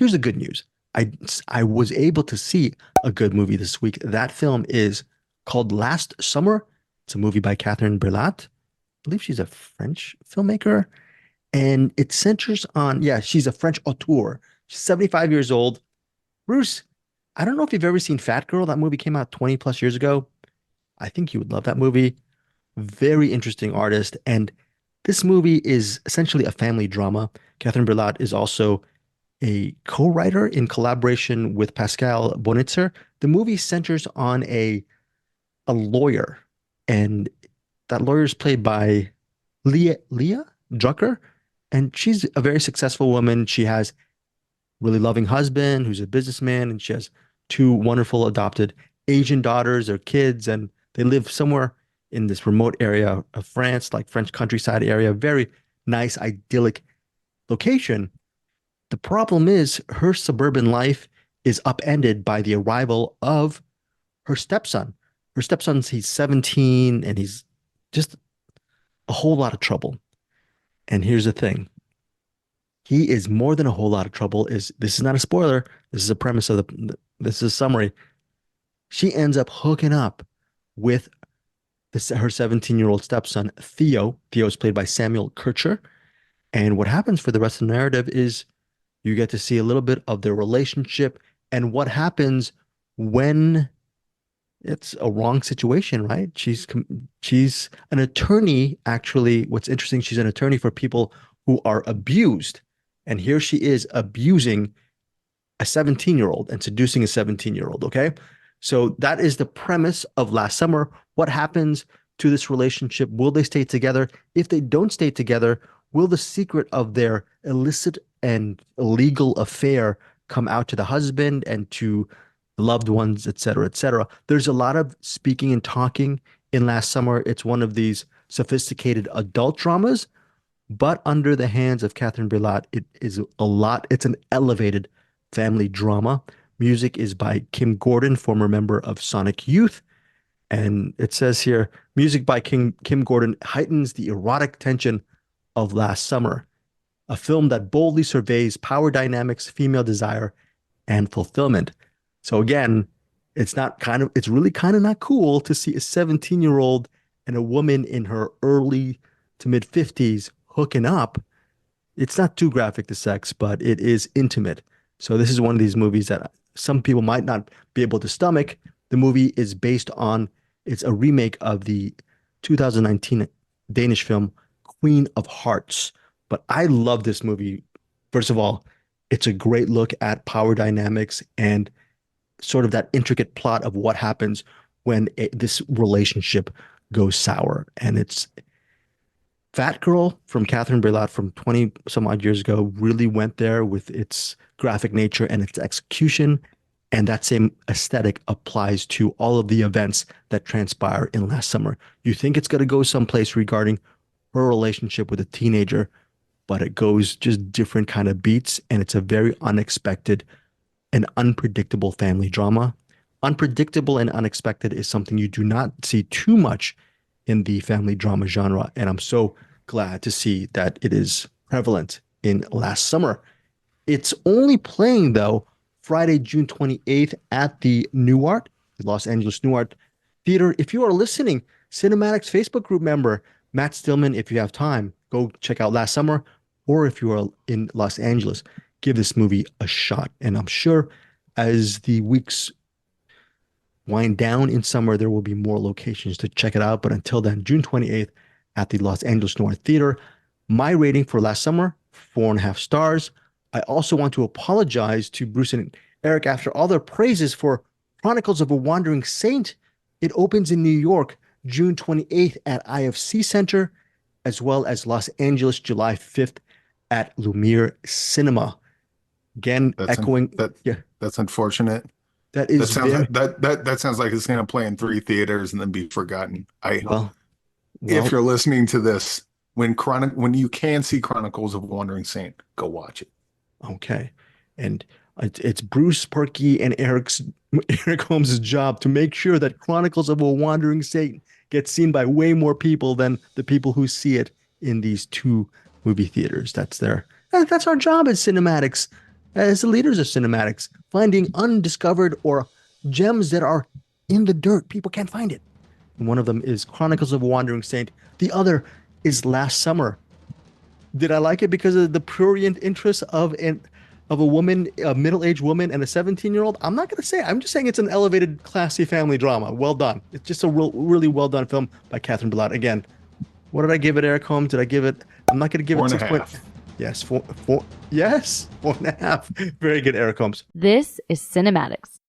here's the good news. I was able to see a good movie this week. That film is called Last Summer. It's a movie by Catherine Breillat. I believe she's a French filmmaker. And it centers on, yeah, she's a French auteur. She's 75 years old. Bruce, I don't know if you've ever seen Fat Girl. That movie came out 20 plus years ago. I think you would love that movie. Very interesting artist. And this movie is essentially a family drama. Catherine Breillat is also a co-writer in collaboration with Pascal Bonitzer. The movie centers on a lawyer, and that lawyer is played by Leah Drucker, and she's a very successful woman. She has really loving husband who's a businessman, and she has two wonderful adopted Asian daughters or kids, and they live somewhere in this remote area of France, like French countryside area, very nice, idyllic location. The problem is her suburban life is upended by the arrival of her stepson. Her stepson's he's 17 and he's just a whole lot of trouble. And here's the thing. He is more than a whole lot of trouble. This is not a spoiler. This is a premise of this is a summary. She ends up hooking up with her 17-year-old stepson, Theo. Theo is played by Samuel Kircher. And what happens for the rest of the narrative is you get to see a little bit of their relationship and what happens when it's a wrong situation, right? She's an attorney, actually. What's interesting, she's an attorney for people who are abused. And here she is abusing a 17-year-old and seducing a 17-year-old, okay? So that is the premise of Last Summer. What happens to this relationship? Will they stay together? If they don't stay together, will the secret of their illicit and illegal affair come out to the husband and to loved ones, et cetera, et cetera? There's a lot of speaking and talking in Last Summer. It's one of these sophisticated adult dramas, but under the hands of Catherine Breillat, it is a lot. It's an elevated family drama. Music is by Kim Gordon, former member of Sonic Youth. And it says here, music by Kim Gordon heightens the erotic tension of Last Summer, a film that boldly surveys power dynamics, female desire, and fulfillment. So again, it's really kind of not cool to see a 17-year-old and a woman in her early to mid 50s hooking up. It's not too graphic, the sex, but it is intimate. So this is one of these movies that some people might not be able to stomach. The movie is it's a remake of the 2019 Danish film Queen of Hearts. But I love this movie. First of all, it's a great look at power dynamics and sort of that intricate plot of what happens when this relationship goes sour. And it's Fat Girl from Catherine Breillat from 20 some odd years ago really went there with its graphic nature and its execution. And that same aesthetic applies to all of the events that transpire in Last Summer. You think it's going to go someplace regarding her relationship with a teenager, but it goes just different kind of beats. And it's a very unexpected and unpredictable family drama. Unpredictable and unexpected is something you do not see too much in the family drama genre. And I'm so glad to see that it is prevalent in Last Summer. It's only playing, though, Friday, June 28th at the Nuart, the Los Angeles Nuart Theatre. If you are listening, Cinematics Facebook group member, Matt Stillman, if you have time, go check out Last Summer. Or if you are in Los Angeles, give this movie a shot. And I'm sure as the weeks wind down in summer, there will be more locations to check it out. But until then, June 28th at the Los Angeles Nuart Theatre. My rating for Last Summer, 4.5 stars. I also want to apologize to Bruce and Eric after all their praises for Chronicles of a Wandering Saint. It opens in New York, June 28th at IFC Center, as well as Los Angeles, July 5th at Lumiere Cinema. Again, That's unfortunate. That sounds like it's going to play in 3 theaters and then be forgotten. Well, If you're listening to this, when you can see Chronicles of a Wandering Saint, go watch it. Okay. And it's Bruce Perky and Eric Holmes' job to make sure that Chronicles of a Wandering Saint gets seen by way more people than the people who see it in these 2 movie theaters. That's our job as Cinematics as the leaders of cinematics, finding undiscovered or gems that are in the dirt. People can't find it. And one of them is Chronicles of a Wandering Saint. The other is Last Summer. Did I like it because of the prurient interest of a woman, a middle-aged woman, and a 17-year-old? I'm not gonna say. I'm just saying it's an elevated, classy family drama. Well done. It's just a really well done film by Catherine Breillat. Again, what did I give it, Eric Holmes? Did I give it? I'm not gonna give Four it and a 6 point. half. Yes, four. Yes, 4.5. Very good, Eric Holmes. This is Cinematics.